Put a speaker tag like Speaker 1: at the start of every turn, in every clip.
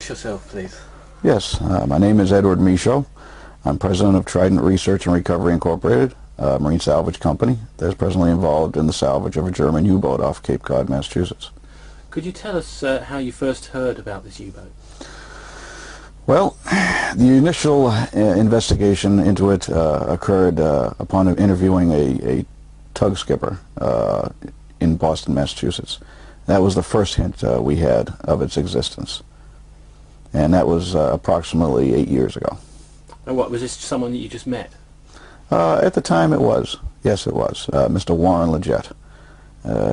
Speaker 1: introduce yourself, please?
Speaker 2: Yes, my name is Edward Michaud. I'm president of Trident Research and Recovery Incorporated, a marine salvage company that is presently involved in the salvage of a German U-boat off Cape Cod, Massachusetts.
Speaker 1: Could you tell us how you first heard about this U-boat?
Speaker 2: Well, the initial investigation into it occurred upon interviewing a tug skipper in Boston, Massachusetts. That was the first hint we had of its existence, and that was approximately 8 years ago.
Speaker 1: And what, was this someone that you just met?
Speaker 2: At the time it was. Yes, it was. Mr. Warren Leggett.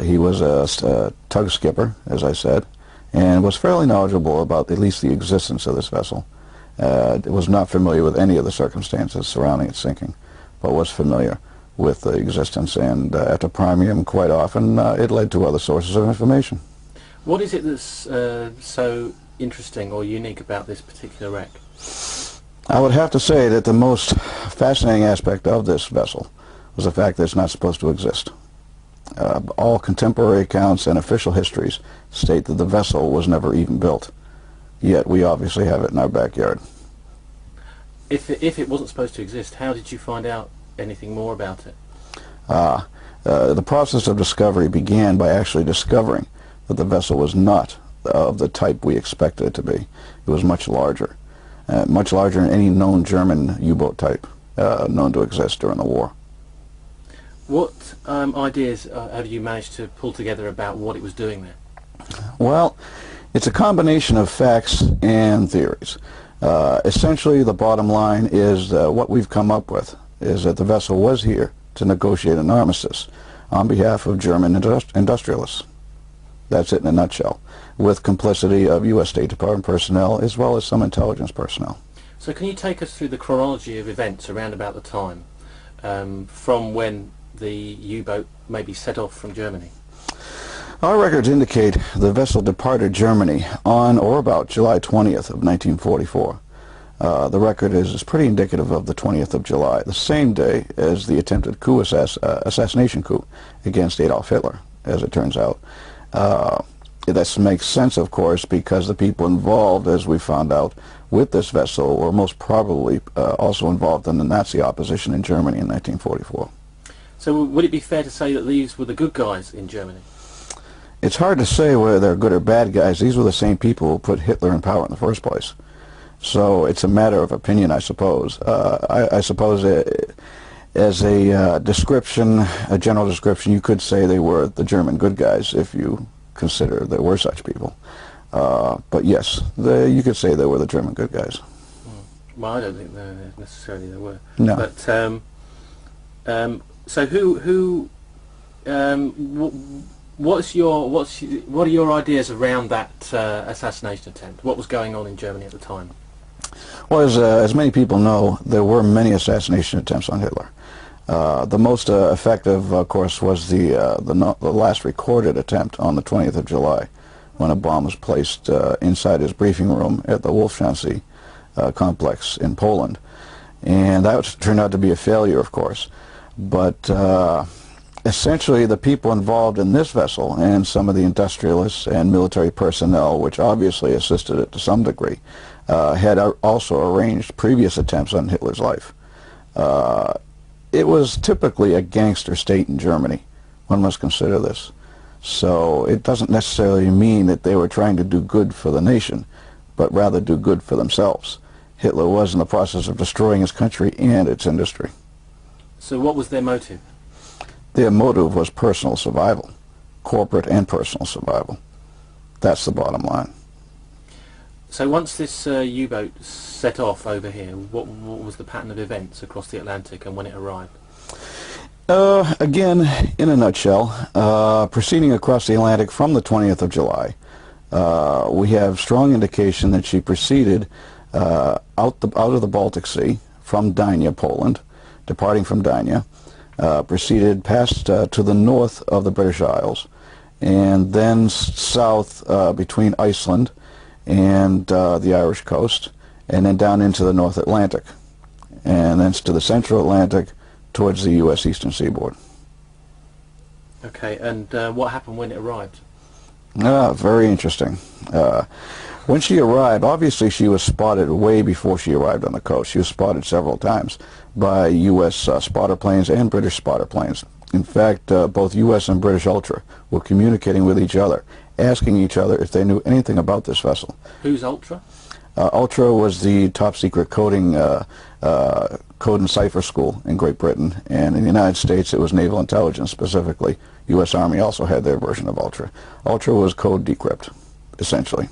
Speaker 2: He was a tug skipper, as I said, and was fairly knowledgeable about at least the existence of this vessel. Was not familiar with any of the circumstances surrounding its sinking, but was familiar with the existence, and after priming him quite often, it led to other sources of information.
Speaker 1: What is it that's so interesting or unique about this particular wreck?
Speaker 2: I would have to say that the most fascinating aspect of this vessel was the fact that it's not supposed to exist. All contemporary accounts and official histories state that the vessel was never even built, yet we obviously have it in our backyard.
Speaker 1: If it wasn't supposed to exist, how did you find out anything more about it?
Speaker 2: The process of discovery began by actually discovering that the vessel was not of the type we expected it to be. It was much larger than any known German U-boat type known to exist during the war.
Speaker 1: What ideas have you managed to pull together about what it was doing there?
Speaker 2: Well, it's a combination of facts and theories. Essentially, the bottom line is what we've come up with is that the vessel was here to negotiate an armistice on behalf of German industrialists. That's it in a nutshell, with complicity of U.S. State Department personnel as well as some intelligence personnel.
Speaker 1: So can you take us through the chronology of events around about the time, from when the U-boat maybe set off from Germany?
Speaker 2: Our records indicate the vessel departed Germany on or about July 20th of 1944. The record is pretty indicative of the 20th of July, the same day as the attempted assassination coup against Adolf Hitler, as it turns out. This makes sense, of course, because the people involved, as we found out, with this vessel were most probably also involved in the Nazi opposition in Germany in 1944.
Speaker 1: So would it be fair to say that these were the good guys in Germany?
Speaker 2: It's hard to say whether they're good or bad guys. These were the same people who put Hitler in power in the first place. So it's a matter of opinion, I suppose. I suppose as a description, a general description, you could say they were the German good guys if you consider there were such people. But yes, you could say they were the German good guys.
Speaker 1: Well, I don't think necessarily they were.
Speaker 2: No.
Speaker 1: But so what are your ideas around that assassination attempt? What was going on in Germany at the time?
Speaker 2: Well, as many people know, there were many assassination attempts on Hitler. The most effective, of course, was the last recorded attempt on the 20th of July, when a bomb was placed inside his briefing room at the Wolfschanze complex in Poland. And that turned out to be a failure, of course. But essentially, the people involved in this vessel and some of the industrialists and military personnel, which obviously assisted it to some degree, had also arranged previous attempts on Hitler's life. It was typically a gangster state in Germany. One must consider this. So it doesn't necessarily mean that they were trying to do good for the nation, but rather do good for themselves. Hitler was in the process of destroying his country and its industry.
Speaker 1: So what was their motive?
Speaker 2: Their motive was personal survival, corporate and personal survival. That's the bottom line.
Speaker 1: So once this U-boat set off over here, what was the pattern of events across the Atlantic and when it arrived?
Speaker 2: Again, in a nutshell, proceeding across the Atlantic from the 20th of July, we have strong indication that she proceeded out of the Baltic Sea from Dynia, Poland, departing from Dynia, proceeded past to the north of the British Isles, and then south between Iceland and the Irish coast, and then down into the North Atlantic, and then to the Central Atlantic towards the U.S. eastern seaboard.
Speaker 1: Okay, and what happened when it arrived?
Speaker 2: Very interesting. When she arrived, obviously she was spotted way before she arrived on the coast. She was spotted several times by U.S. Spotter planes and British spotter planes. In fact, both U.S. and British Ultra were communicating with each other, asking each other if they knew anything about this vessel.
Speaker 1: Who's Ultra?
Speaker 2: Ultra was the top secret code and cipher school in Great Britain, and in the United States it was Naval Intelligence specifically. U.S. Army also had their version of Ultra. Ultra was code decrypt, essentially.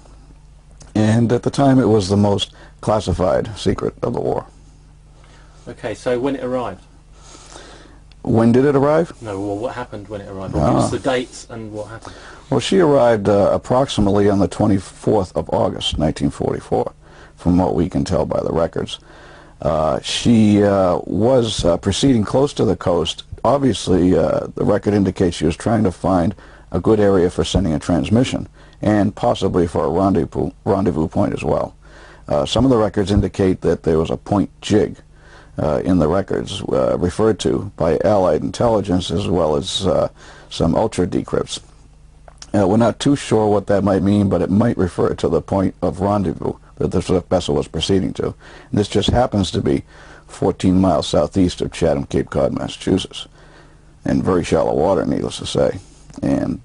Speaker 2: And at the time it was the most classified secret of the war.
Speaker 1: Okay, so when it arrived?
Speaker 2: When did it arrive?
Speaker 1: No, well, what happened when it arrived? What was the dates and what happened?
Speaker 2: Well, she arrived approximately on the 24th of August, 1944, from what we can tell by the records. She was proceeding close to the coast. Obviously, the record indicates she was trying to find a good area for sending a transmission, and possibly for a rendezvous point as well. Some of the records indicate that there was a point jig in the records referred to by Allied intelligence, as well as some ultra decrypts. We're not too sure what that might mean, but it might refer to the point of rendezvous that this vessel was proceeding to. And this just happens to be 14 miles southeast of Chatham, Cape Cod, Massachusetts, in very shallow water, needless to say. And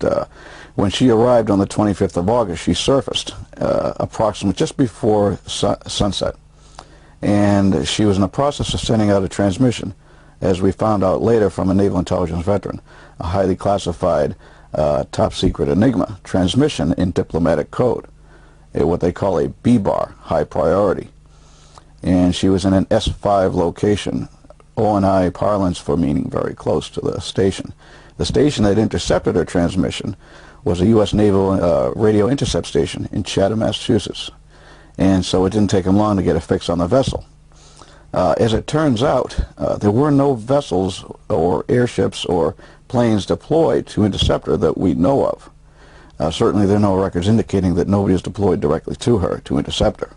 Speaker 2: when she arrived on the 25th of August, she surfaced approximately just before sunset. And she was in the process of sending out a transmission, as we found out later from a Naval Intelligence veteran, a highly classified top secret Enigma transmission in diplomatic code, what they call a B-bar, high priority. And she was in an S5 location, O&I parlance for meaning very close to the station. The station that intercepted her transmission was a U.S. Naval radio intercept station in Chatham, Massachusetts. And so it didn't take them long to get a fix on the vessel. As it turns out, there were no vessels or airships or planes deployed to intercept her that we know of. Certainly there are no records indicating that nobody is deployed directly to her to intercept her,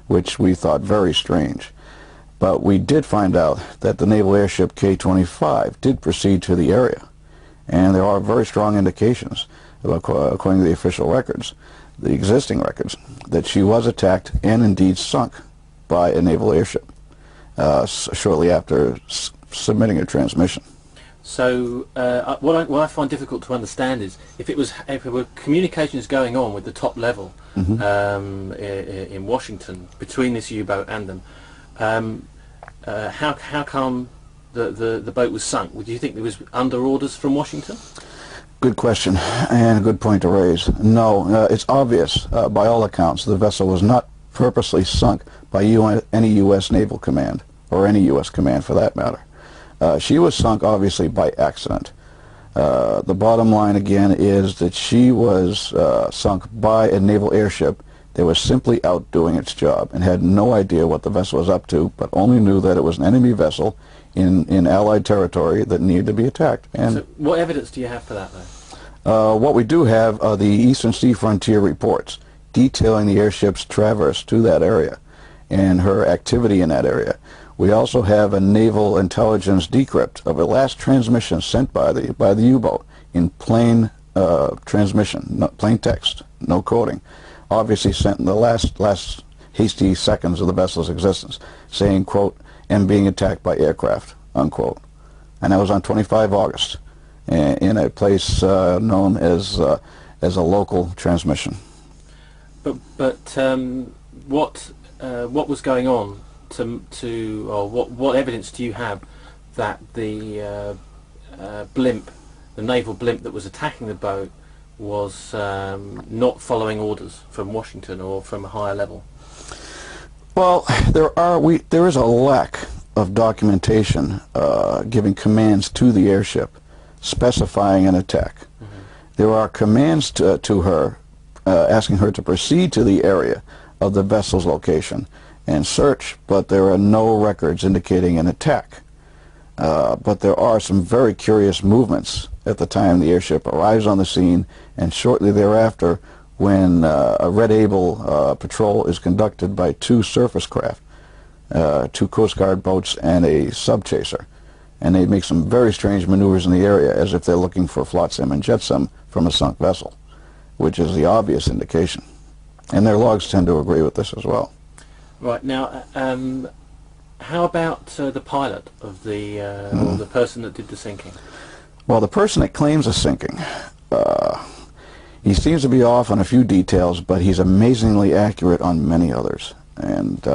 Speaker 2: which we thought very strange. But we did find out that the naval airship K-25 did proceed to the area. And there are very strong indications, according to the official records, the existing records, that she was attacked and indeed sunk by a naval airship shortly after submitting a transmission.
Speaker 1: So what I find difficult to understand is if there were communications going on with the top level in Washington between this U-boat and them, how come the boat was sunk? Do you think there was under orders from Washington?
Speaker 2: Good question, and a good point to raise. No, it's obvious by all accounts the vessel was not purposely sunk by any U.S. naval command, or any U.S. command for that matter. She was sunk obviously by accident. The bottom line again is that she was sunk by a naval airship that was simply out doing its job and had no idea what the vessel was up to, but only knew that it was an enemy vessel in Allied territory that needed to be attacked. And
Speaker 1: so what evidence do you have for that, though?
Speaker 2: What we do have are the Eastern Sea Frontier reports detailing the airship's traverse to that area and her activity in that area. We also have a Naval Intelligence decrypt of the last transmission sent by the U-boat in plain transmission, plain text, no coding, obviously sent in the last hasty seconds of the vessel's existence, saying, quote, "am being attacked by aircraft," unquote. And that was on 25 August in a place known as a local transmission.
Speaker 1: But what was going on or what evidence do you have that the blimp, the naval blimp that was attacking the boat, was not following orders from Washington or from a higher level?
Speaker 2: Well, there is a lack of documentation giving commands to the airship specifying an attack. There are commands to her asking her to proceed to the area of the vessel's location and search, but there are no records indicating an attack. But there are some very curious movements at the time the airship arrives on the scene, and shortly thereafter when a Red Able patrol is conducted by two surface craft, two Coast Guard boats and a sub-chaser. And they make some very strange maneuvers in the area as if they're looking for flotsam and jetsam from a sunk vessel. which is the obvious indication. And their logs tend to agree with this as well.
Speaker 1: Right, now, how about the pilot of the, or the person that did the sinking?
Speaker 2: Well, the person that claims a sinking, he seems to be off on a few details, but he's amazingly accurate on many others. And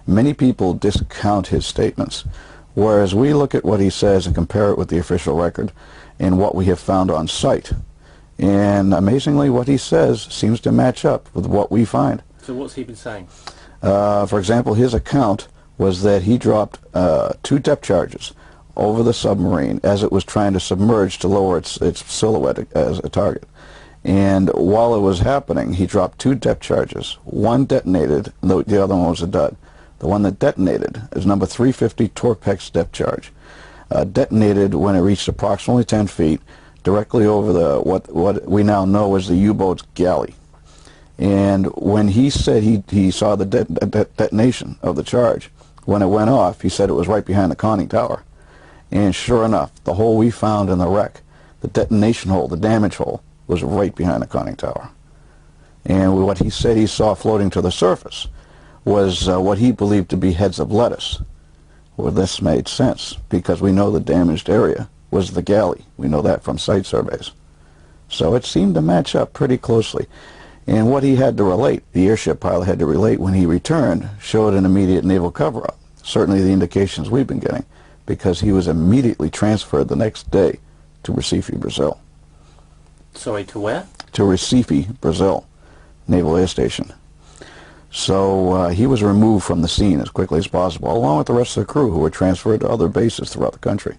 Speaker 2: many people discount his statements, whereas we look at what he says and compare it with the official record and what we have found on site. And amazingly, what he says seems to match up with what we find.
Speaker 1: So what's he been saying?
Speaker 2: For example, his account was that he dropped 2 depth charges over the submarine as it was trying to submerge to lower its silhouette as a target. And while it was happening, he dropped 2 depth charges. One detonated, the other one was a dud. The one that detonated is number 350 Torpex depth charge. Detonated when it reached approximately 10 feet, directly over the what we now know as the U-boat's galley. And when he said he saw the detonation of the charge, when it went off, he said it was right behind the conning tower. And sure enough, the hole we found in the wreck, the detonation hole, the damage hole, was right behind the conning tower. And what he said he saw floating to the surface was what he believed to be heads of lettuce. Well, this made sense, because we know the damaged area was the galley. We know that from site surveys. So it seemed to match up pretty closely. And what he had to relate, the airship pilot had to relate when he returned, showed an immediate naval cover-up. Certainly the indications we've been getting, because he was immediately transferred the next day to Recife, Brazil.
Speaker 1: Sorry, to where?
Speaker 2: To Recife, Brazil, Naval Air Station. So he was removed from the scene as quickly as possible, along with the rest of the crew who were transferred to other bases throughout the country.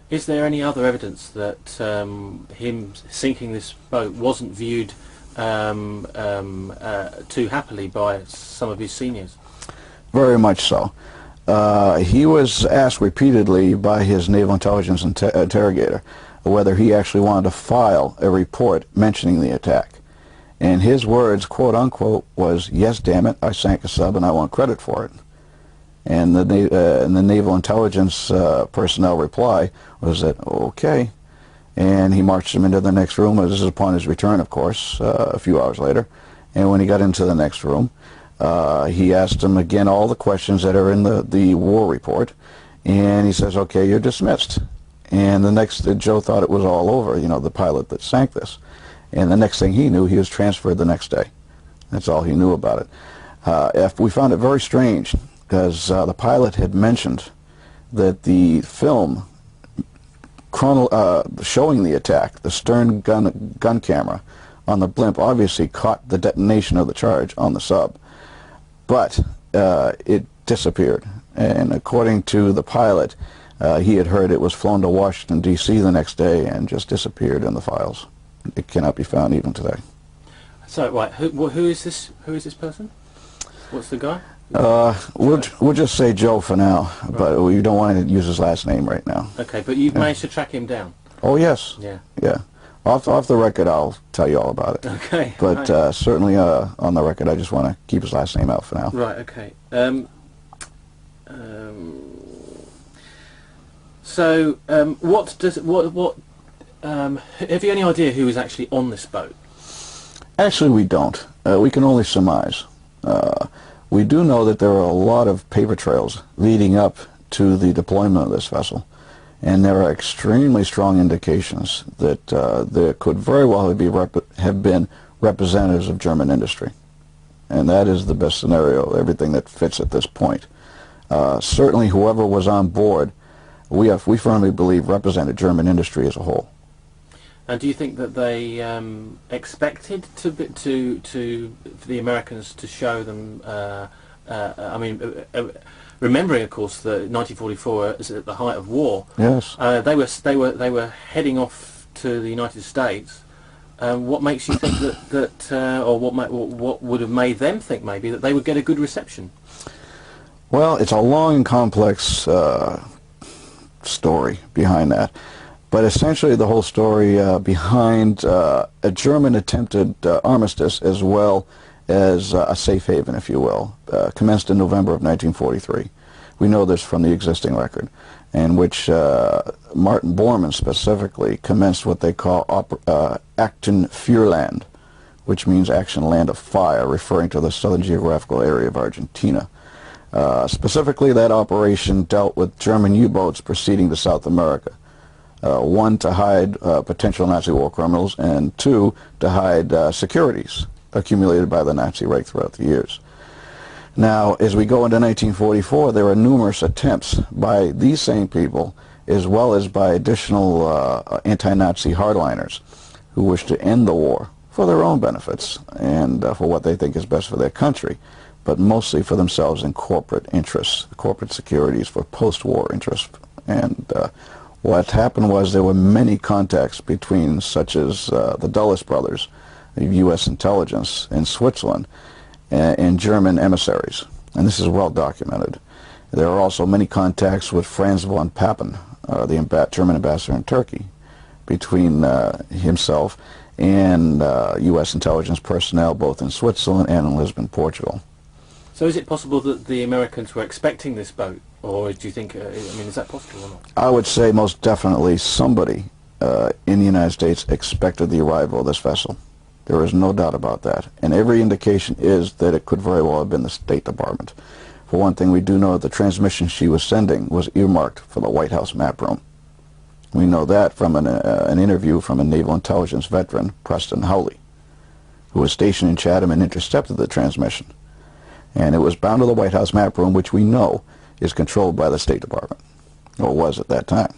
Speaker 1: Is there any other evidence that him sinking this boat wasn't viewed too happily by some of his seniors?
Speaker 2: Very much so. He was asked repeatedly by his naval intelligence interrogator whether he actually wanted to file a report mentioning the attack. And his words, quote unquote, was, "Yes, damn it, I sank a sub and I want credit for it." And the naval intelligence personnel reply was that, okay. And he marched him into the next room. This is upon his return, of course, a few hours later. And when he got into the next room, he asked him again all the questions that are in the war report. And he says, okay, you're dismissed. And Joe thought it was all over, you know, the pilot that sank this. And the next thing he knew, he was transferred the next day. That's all he knew about it. We found it very strange, because the pilot had mentioned that the film showing the attack, the stern gun camera on the blimp obviously caught the detonation of the charge on the sub, but it disappeared. And according to the pilot, he had heard it was flown to Washington, D.C. the next day and just disappeared in the files. It cannot be found even today.
Speaker 1: So, right, who is this? Who is this person? What's the guy?
Speaker 2: We'll just say Joe for now, right. But we don't want to use his last name right now.
Speaker 1: Okay, but you've managed to track him down?
Speaker 2: Oh, yes.
Speaker 1: Yeah.
Speaker 2: Yeah. Off the record, I'll tell you all about it.
Speaker 1: Okay.
Speaker 2: But right. Certainly on the record, I just want to keep his last name out for now.
Speaker 1: Right, okay. So, have you any idea who was actually on this boat?
Speaker 2: Actually, we don't. We can only surmise. We do know that there are a lot of paper trails leading up to the deployment of this vessel, and there are extremely strong indications that there could very well have been representatives of German industry, and that is the best scenario, everything that fits at this point. Certainly whoever was on board, we firmly believe represented German industry as a whole.
Speaker 1: And do you think that they expected for the Americans to show them? Remembering, of course, that 1944 is at the height of war.
Speaker 2: Yes.
Speaker 1: They were heading off to the United States. What makes you think or what would have made them think maybe that they would get a good reception?
Speaker 2: Well, it's a long and complex story behind that. But essentially the whole story behind a German attempted armistice, as well as a safe haven, if you will, commenced in November of 1943. We know this from the existing record, in which Martin Bormann specifically commenced what they call Akten Fürland, which means action land of fire, referring to the southern geographical area of Argentina. Specifically, that operation dealt with German U-boats proceeding to South America. One, to hide potential Nazi war criminals, and two, to hide securities accumulated by the Nazi Reich throughout the years. Now, as we go into 1944, there are numerous attempts by these same people, as well as by additional anti-Nazi hardliners who wish to end the war for their own benefits and for what they think is best for their country, but mostly for themselves and corporate interests, corporate securities for post-war interests. And what happened was there were many contacts between, such as the Dulles brothers, U.S. intelligence in Switzerland, and German emissaries, and this is well documented. There are also many contacts with Franz von Papen, the German ambassador in Turkey, between himself and U.S. intelligence personnel both in Switzerland and in Lisbon, Portugal.
Speaker 1: So is it possible that the Americans were expecting this boat, or do you think, I mean, is that possible or not?
Speaker 2: I would say most definitely somebody in the United States expected the arrival of this vessel. There is no doubt about that. And every indication is that it could very well have been the State Department. For one thing, we do know that the transmission she was sending was earmarked for the White House map room. We know that from an interview from a naval intelligence veteran, Preston Howley, who was stationed in Chatham and intercepted the transmission. And it was bound to the White House map room, which we know is controlled by the State Department, or was at that time.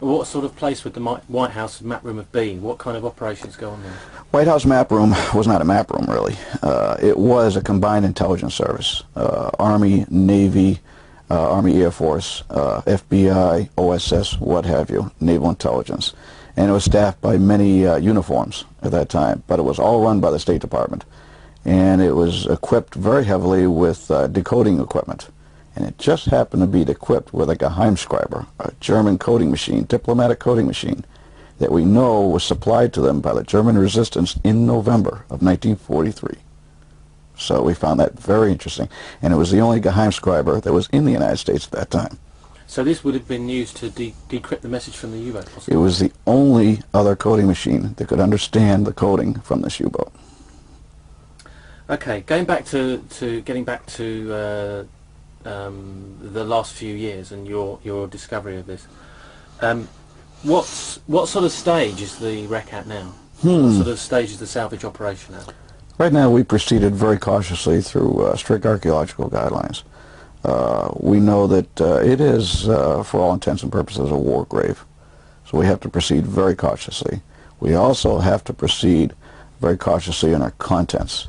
Speaker 1: What sort of place would the White House map room have been? What kind of operations go on there?
Speaker 2: White House map room was not a map room, really. It was a combined intelligence service. Army, Navy, Army Air Force, FBI, OSS, what have you, naval intelligence. And it was staffed by many uniforms at that time, but it was all run by the State Department. And it was equipped very heavily with decoding equipment. And it just happened to be equipped with a Geheimschreiber, a German coding machine, diplomatic coding machine, that we know was supplied to them by the German resistance in November of 1943. So we found that very interesting. And it was the only Geheimschreiber that was in the United States at that time.
Speaker 1: So this would have been used to decrypt the message from the U-boat, possibly?
Speaker 2: It was the only other coding machine that could understand the coding from this U-boat.
Speaker 1: Okay, getting back to the last few years and your discovery of this. What sort of stage is the wreck at now? What sort of stage is the salvage operation at?
Speaker 2: Right now we proceeded very cautiously through strict archaeological guidelines. We know that it is, for all intents and purposes, a war grave. So we have to proceed very cautiously. We also have to proceed very cautiously in our contents.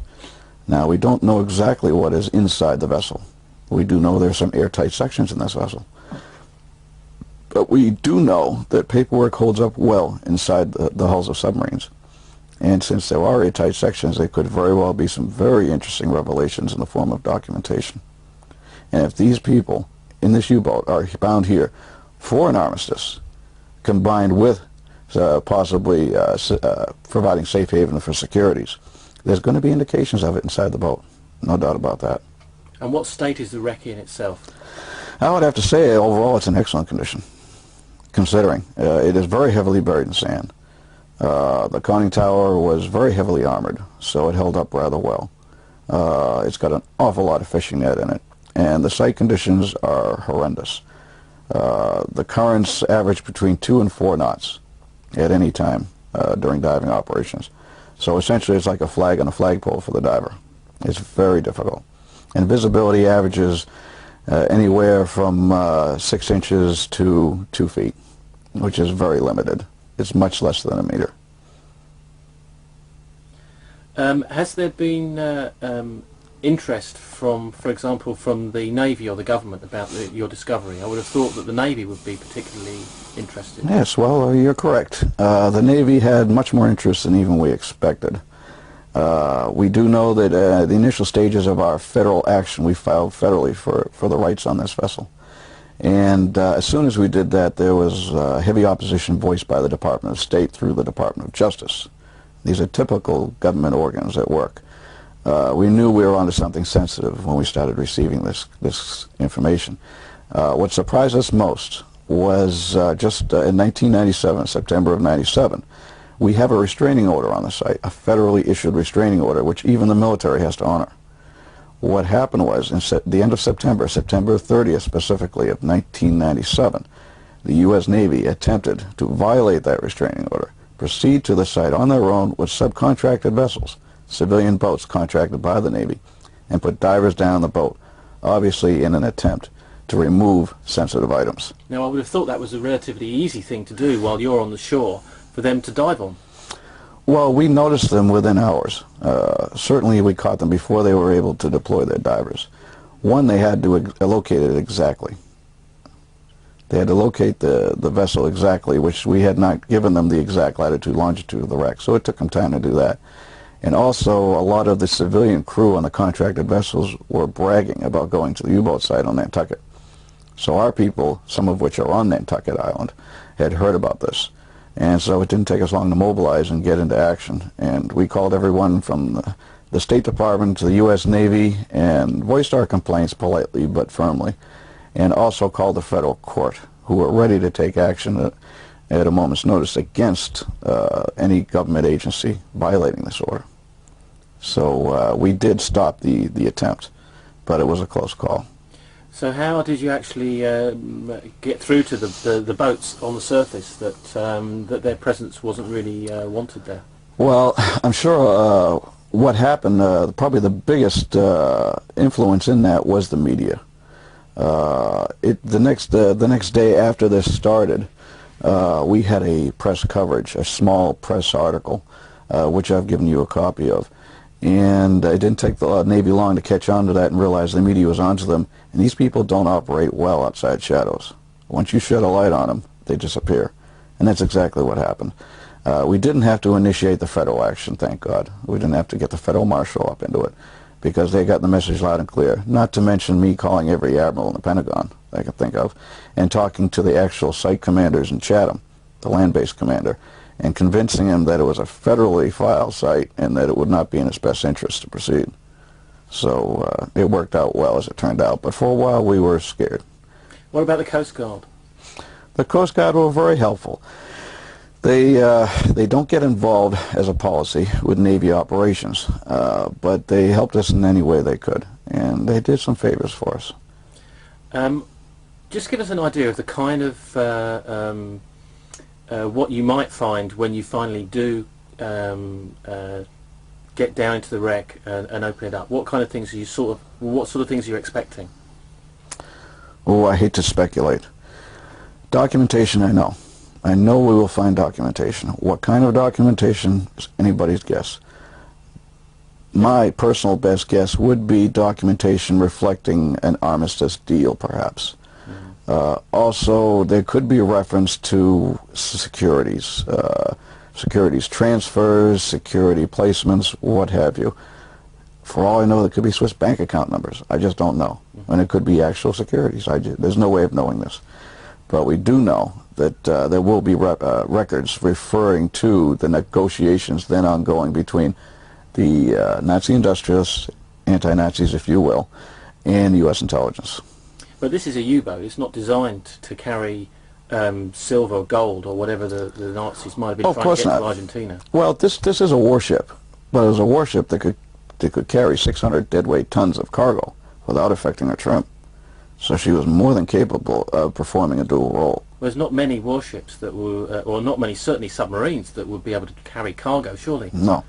Speaker 2: Now, we don't know exactly what is inside the vessel. We do know there are some airtight sections in this vessel. But we do know that paperwork holds up well inside the hulls of submarines. And since there are airtight sections, there could very well be some very interesting revelations in the form of documentation. And if these people in this U-boat are bound here for an armistice, combined with possibly providing safe haven for securities, there's going to be indications of it inside the boat. No doubt about that.
Speaker 1: And what state is the wreck in itself?
Speaker 2: I would have to say overall it's in excellent condition, considering it is very heavily buried in sand. The conning tower was very heavily armored, so it held up rather well. It's got an awful lot of fishing net in it, and the site conditions are horrendous. The currents average between 2 and 4 knots at any time during diving operations. So essentially it's like a flag on a flagpole for the diver. It's very difficult. And visibility averages anywhere from 6 inches to 2 feet, which is very limited. It's much less than a meter.
Speaker 1: Has there been interest from, for example, from the Navy or the government about your discovery? I would have thought that the Navy would be particularly interested.
Speaker 2: Yes, well, you're correct. The Navy had much more interest than even we expected. We do know that the initial stages of our federal action, we filed federally for the rights on this vessel. And as soon as we did that, there was heavy opposition voiced by the Department of State through the Department of Justice. These are typical government organs at work. We knew we were onto something sensitive when we started receiving this information. What surprised us most was just in 1997, September of 97, We have a restraining order on the site, a federally issued restraining order, which even the military has to honor. What happened was, the end of September, September 30th specifically of 1997, the U.S. Navy attempted to violate that restraining order, proceed to the site on their own with subcontracted vessels, civilian boats contracted by the Navy, and put divers down the boat, obviously in an attempt to remove sensitive items.
Speaker 1: Now, I would have thought that was a relatively easy thing to do while you're on the shore, for them to dive on.
Speaker 2: Well, we noticed them within hours. Certainly we caught them before they were able to deploy their divers. One, they had to locate it exactly. They had to locate the vessel exactly, which we had not given them the exact latitude, longitude of the wreck, so it took them time to do that. And also, a lot of the civilian crew on the contracted vessels were bragging about going to the U-boat site on Nantucket. So our people, some of which are on Nantucket Island, had heard about this. And so it didn't take us long to mobilize and get into action. And we called everyone from the State Department to the U.S. Navy and voiced our complaints politely but firmly, and also called the federal court, who were ready to take action at a moment's notice against any government agency violating this order. So we did stop the attempt, but it was a close call.
Speaker 1: So how did you actually get through to the boats on the surface that their presence wasn't really wanted there?
Speaker 2: Well, I'm sure what happened, probably the biggest influence in that was the media. The next day after this started, we had a press coverage, a small press article, which I've given you a copy of. And it didn't take the Navy long to catch on to that and realize the media was onto them. And these people don't operate well outside shadows. Once you shed a light on them, they disappear. And that's exactly what happened. We didn't have to initiate the federal action, thank God. We didn't have to get the federal marshal up into it, because they got the message loud and clear. Not to mention me calling every admiral in the Pentagon I could think of, and talking to the actual site commanders in Chatham, the land-based commander, and convincing him that it was a federally filed site and that it would not be in his best interest to proceed. So it worked out well, as it turned out, but for a while we were scared.
Speaker 1: What about the Coast Guard?
Speaker 2: The Coast Guard were very helpful. They don't get involved as a policy with Navy operations, but they helped us in any way they could, and they did some favors for us.
Speaker 1: Just give us an idea of the kind of what you might find when you finally do get down into the wreck and open it up. What kind of things are you what sort of things are you expecting?
Speaker 2: Oh, I hate to speculate. Documentation, I know. I know we will find documentation. What kind of documentation is anybody's guess. My personal best guess would be documentation reflecting an armistice deal, perhaps. Also, there could be a reference to securities, securities transfers, security placements, what have you. For all I know, there could be Swiss bank account numbers. I just don't know. And it could be actual securities. There's no way of knowing this. But we do know that there will be records referring to the negotiations then ongoing between the Nazi industrialists, anti-Nazis if you will, and U.S. intelligence.
Speaker 1: But this is a U-boat. It's not designed to carry silver or gold or whatever the Nazis might have been trying to get to Argentina.
Speaker 2: Well, this is a warship, but it was a warship that could carry 600 deadweight tons of cargo without affecting her trim. So she was more than capable of performing a dual role.
Speaker 1: There's not many warships that were, or not many, certainly submarines, that would be able to carry cargo, surely?
Speaker 2: No.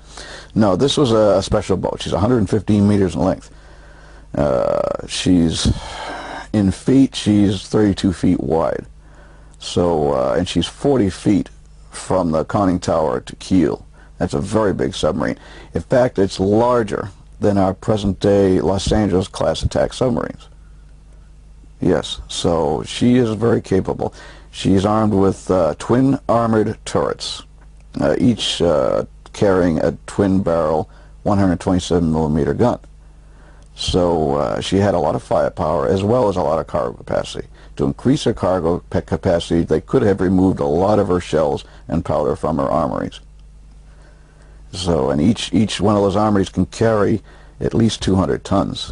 Speaker 2: No, this was a special boat. She's 115 meters in length. She's, in feet, she's 32 feet wide. So, and she's 40 feet from the conning tower to keel. That's a very big submarine. In fact, it's larger than our present-day Los Angeles class attack submarines. Yes, so she is very capable. She's armed with twin armored turrets, each carrying a twin-barrel 127 millimeter gun. So she had a lot of firepower as well as a lot of cargo capacity. To increase her cargo capacity, they could have removed a lot of her shells and powder from her armories. So, and each one of those armories can carry at least 200 tons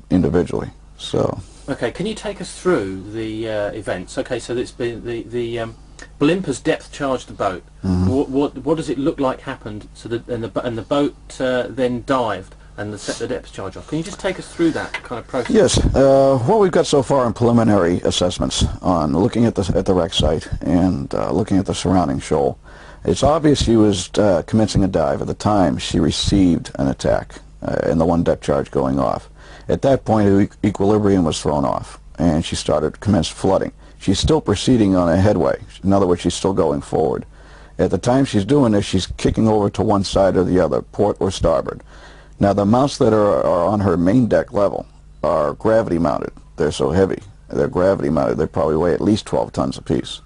Speaker 2: individually. So.
Speaker 1: Okay, can you take us through the events? Okay, so it's been the Blimp has depth charged the boat. What does it look like happened? So that and the boat then dived and set the depth charge off. Can you just take us through that kind of process?
Speaker 2: Yes. What we've got so far in preliminary assessments on looking at the wreck site and looking at the surrounding shoal, it's obvious she was commencing a dive at the time she received an attack and the one depth charge going off. At that point, equilibrium was thrown off, and she commenced flooding. She's still proceeding on a headway. In other words, she's still going forward. At the time she's doing this, she's kicking over to one side or the other, port or starboard. Now, the mounts that are on her main deck level are gravity mounted. They're so heavy. They're gravity mounted. They probably weigh at least 12 tons apiece.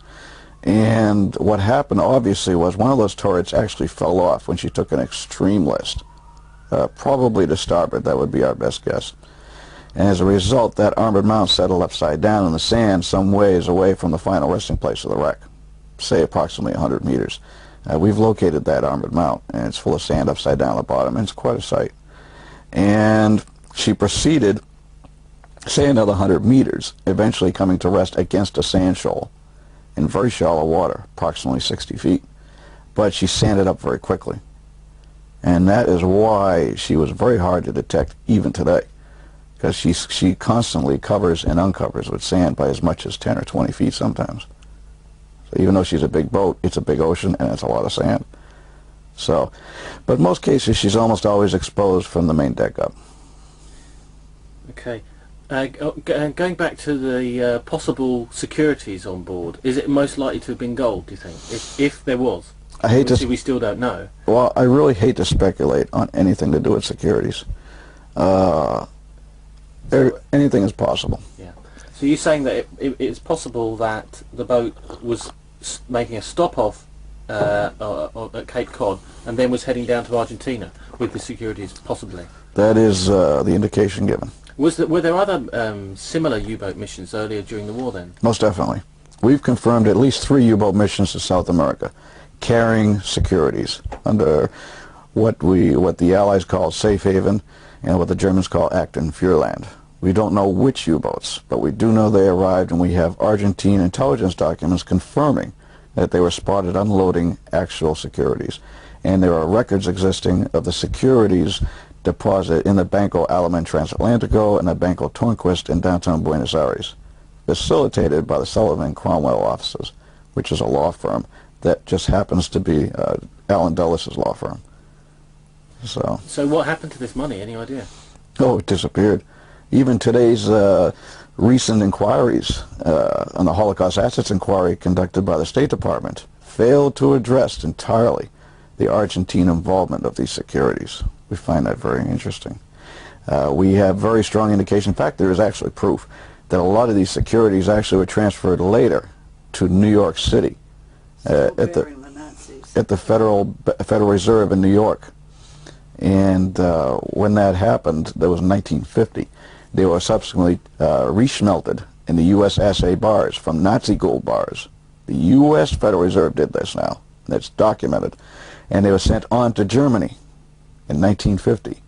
Speaker 2: And what happened, obviously, was one of those turrets actually fell off when she took an extreme list. Probably to starboard, that would be our best guess. And as a result, that armored mount settled upside down in the sand some ways away from the final resting place of the wreck, say approximately 100 meters. We've located that armored mount, and it's full of sand upside down at the bottom, and it's quite a sight. And she proceeded, say another 100 meters, eventually coming to rest against a sand shoal in very shallow water, approximately 60 feet. But she sanded up very quickly. And that is why she was very hard to detect even today, because she constantly covers and uncovers with sand by as much as 10 or 20 feet sometimes. So even though she's a big boat, it's a big ocean and it's a lot of sand. So, but in most cases she's almost always exposed from the main deck up.
Speaker 1: Okay. Going back to the possible securities on board, is it most likely to have been gold, do you think, if there was?
Speaker 2: I hate
Speaker 1: to. We still don't know.
Speaker 2: Well, I really hate to speculate on anything to do with securities. Anything is possible.
Speaker 1: Yeah. So you're saying that it's possible that the boat was making a stop off at Cape Cod and then was heading down to Argentina with the securities, possibly?
Speaker 2: That is the indication given.
Speaker 1: Were there other similar U-boat missions earlier during the war then?
Speaker 2: Most definitely. We've confirmed at least 3 U-boat missions to South America, carrying securities under what the Allies call safe haven and what the Germans call Acton Furland. We don't know which U-boats, but we do know they arrived, and we have Argentine intelligence documents confirming that they were spotted unloading actual securities. And there are records existing of the securities deposit in the Banco Alaman Transatlantico and the Banco Tornquist in downtown Buenos Aires, facilitated by the Sullivan Cromwell offices, which is a law firm that just happens to be Alan Dulles' law firm. So
Speaker 1: what happened to this money? Any idea?
Speaker 2: Oh, it disappeared. Even today's recent inquiries on the Holocaust Assets Inquiry conducted by the State Department failed to address entirely the Argentine involvement of these securities. We find that very interesting. We have very strong indication. In fact, there is actually proof that a lot of these securities actually were transferred later to New York City at the Federal Reserve in New York. And when that happened, that was in 1950. They were subsequently resmelted in the U.S. assay bars from Nazi gold bars. The U.S. Federal Reserve did this now. That's documented. And they were sent on to Germany in 1950.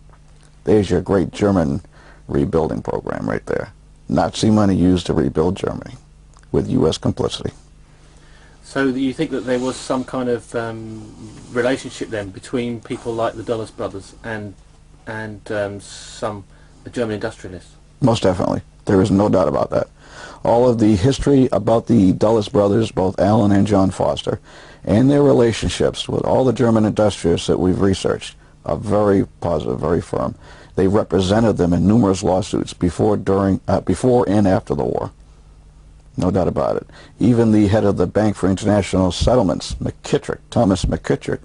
Speaker 2: There's your great German rebuilding program right there. Nazi money used to rebuild Germany with U.S. complicity.
Speaker 1: So you think that there was some kind of relationship then between people like the Dulles brothers and some German industrialists?
Speaker 2: Most definitely. There is no doubt about that. All of the history about the Dulles brothers, both Alan and John Foster, and their relationships with all the German industrialists that we've researched are very positive, very firm. They represented them in numerous lawsuits before and after the war. No doubt about it. Even the head of the Bank for International Settlements, Thomas McKittrick,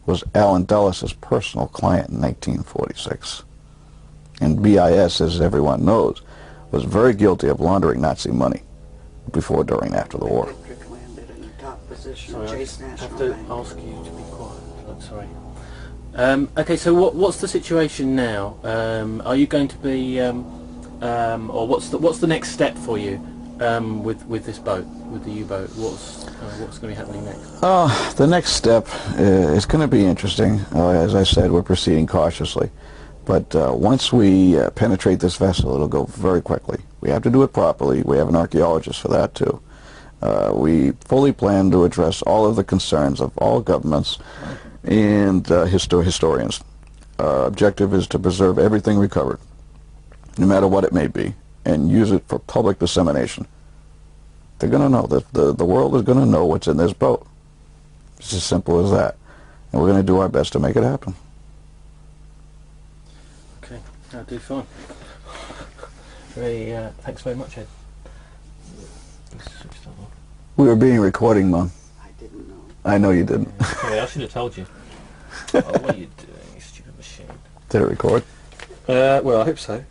Speaker 2: was Alan Dulles' personal client in 1946. And BIS, as everyone knows, was very guilty of laundering Nazi money before, during, and after the war.
Speaker 3: Landed in the top position
Speaker 1: Sorry,
Speaker 3: of
Speaker 1: I
Speaker 3: Chase
Speaker 1: have
Speaker 3: National
Speaker 1: to
Speaker 3: Bank.
Speaker 1: ask you to be quiet. I'm sorry. Okay, so what's the situation now? Are you going to be, or what's the next step for you with this boat, with the U-boat? What's going to be happening next?
Speaker 2: The next step is going to be interesting. As I said, we're proceeding cautiously. But once we penetrate this vessel, it'll go very quickly. We have to do it properly. We have an archaeologist for that, too. We fully plan to address all of the concerns of all governments and historians. Our objective is to preserve everything recovered, no matter what it may be, and use it for public dissemination. They're going to know that the world is going to know what's in this boat. It's as simple as that. And we're going to do our best to make it happen.
Speaker 1: Okay, I'll do fine. Thanks very much, Ed. Let's switch that on.
Speaker 2: We were being recorded, Mum.
Speaker 3: I didn't know.
Speaker 2: I know you didn't.
Speaker 1: Yeah, sorry, I should have told you. Oh, what are you doing, you stupid machine?
Speaker 2: Did it record?
Speaker 1: Well, I hope so.